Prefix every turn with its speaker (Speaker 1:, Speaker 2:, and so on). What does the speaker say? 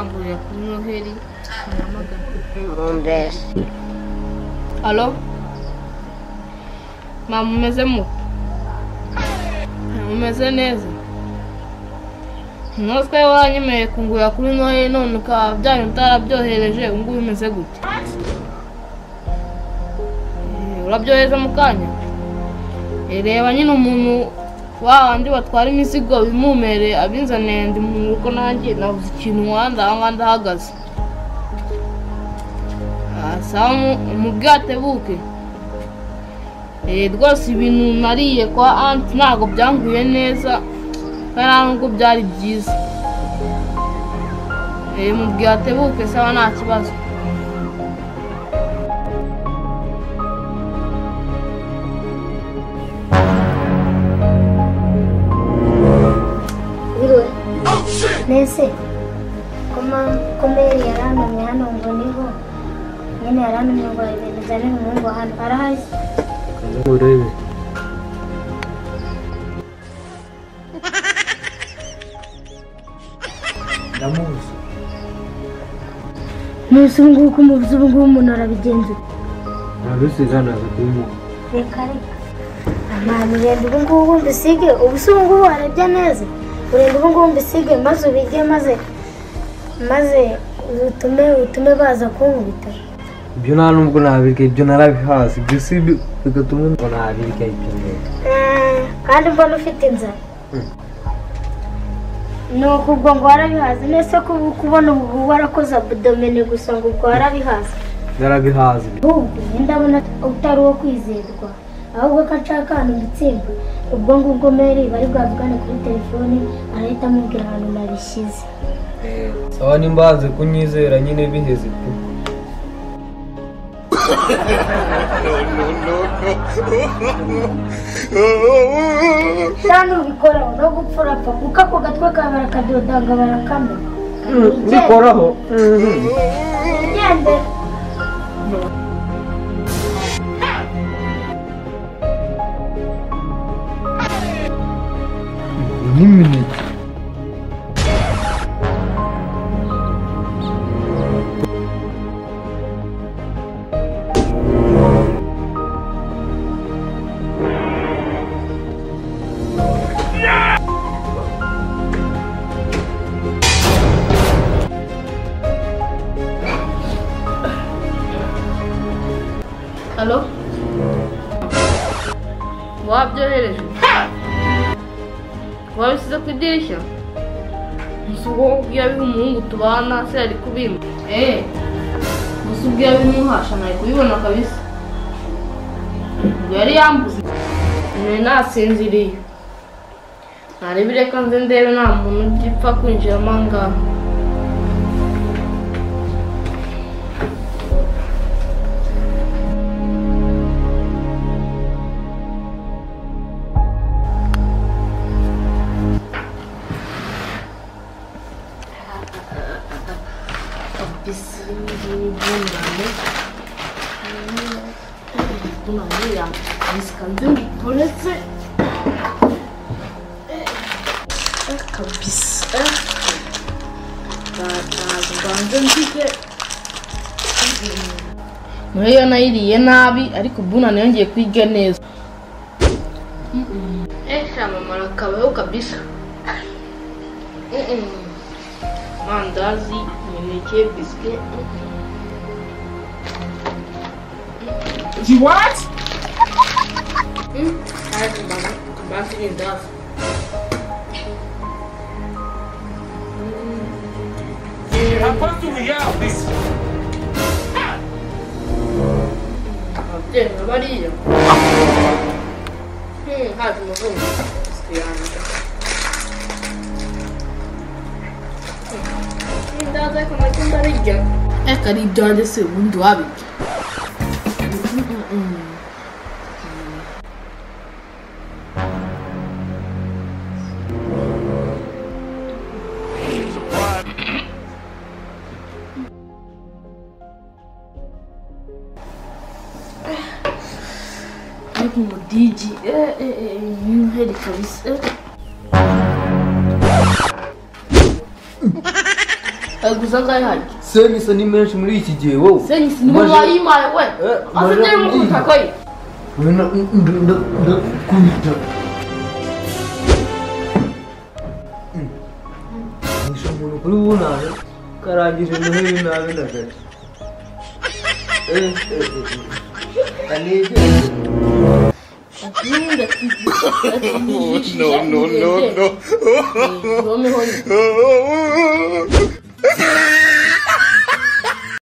Speaker 1: bangurira kuri Noheli
Speaker 2: Mbese.
Speaker 1: Allo Mama umeze mute umeze neza Notwe wanyemeye kungura kuri Noheli none ukaba byari utarabyohereje ngo bimeze gute urabyohereza mu kanya reba nyine umuntu wandi batwara imizigo bimumere abinzane ndi mu rugo nanjye navuze ikintu wanda ndahagaze samu mu bwatebuke rwose ibintu nariye kwa aunt ntago byanguye neza kandi nubwo byari byiza mu bwatebuke sawa nta kibazo
Speaker 2: Nese komeri yaranamye hano ngo niho nyine yaranamye ngo ibintu n'umuhungu hano arahazi
Speaker 3: urebe ndamuzi
Speaker 2: Nese nguko kumuvuza ubu umuntu arabigenza
Speaker 3: abisizana kumu
Speaker 2: reka amana urenda ubu ngubu mbisige ubuso ubu ngubu arabya neza urenda ubu ngubu mbisige maze ubige maze utume baza kunkubita
Speaker 3: ibyo nta nubwo nabirya ibyo narabihazi ibyo si bigatuma ngo nabirya ibyo
Speaker 2: kandi mbona ufite inzara nuko ubwo ngo warabihaze nese kubona ubu warakoze abdomene gusa ngo ubwo warabihaze
Speaker 3: narabihaze
Speaker 2: ahubwo ndabona utari uwo kwizerwa ahubwo ko nshaka ahantu mbitsimba ubwo ngubwo Mary bari bwavugane kuri telefone arahita amubwira ahantu nabishyize
Speaker 3: sawa nimbaze kunyizera nyine biheze tu
Speaker 2: Shano ubikoraho no gupfurapfa kuko ako gatwe kawe barakadodanga barakamena
Speaker 3: bikoraho
Speaker 2: igende
Speaker 3: n'imineke
Speaker 1: Allo wabyohereje wabisize ku idirishya gusa ubwo ubwiye umuhungu tubana se ari kubima gusa ubwiye bimuhasha nari kubibona kabisa ubwo yari yambuze nari nasinziriye ntarebe reka nze ndebe nta muntu ugipfa kwinjiramo aha ngaha ya iskandım polisi kabisa banze ndike Muriyo nayiriye nabi ariko buna niyongeye kwiga neza shama marakabeho kabisa mandazi imineke biscuit
Speaker 4: You what? I'm supposed to be out, man.
Speaker 1: Amarillo. Hazme un Nada como que amarillo. É carinho de segundo hábito. Como DJ, heri kabisa. gusa ngahe hajya
Speaker 3: senyisa ni menshi muri iki gihe wowe
Speaker 1: senyisi ni wowe wayimaye we ase byari mu butaka ye
Speaker 3: ndakubita nisho umuntu kuri bunane karangije noheli nabi ndagaje anige
Speaker 1: No.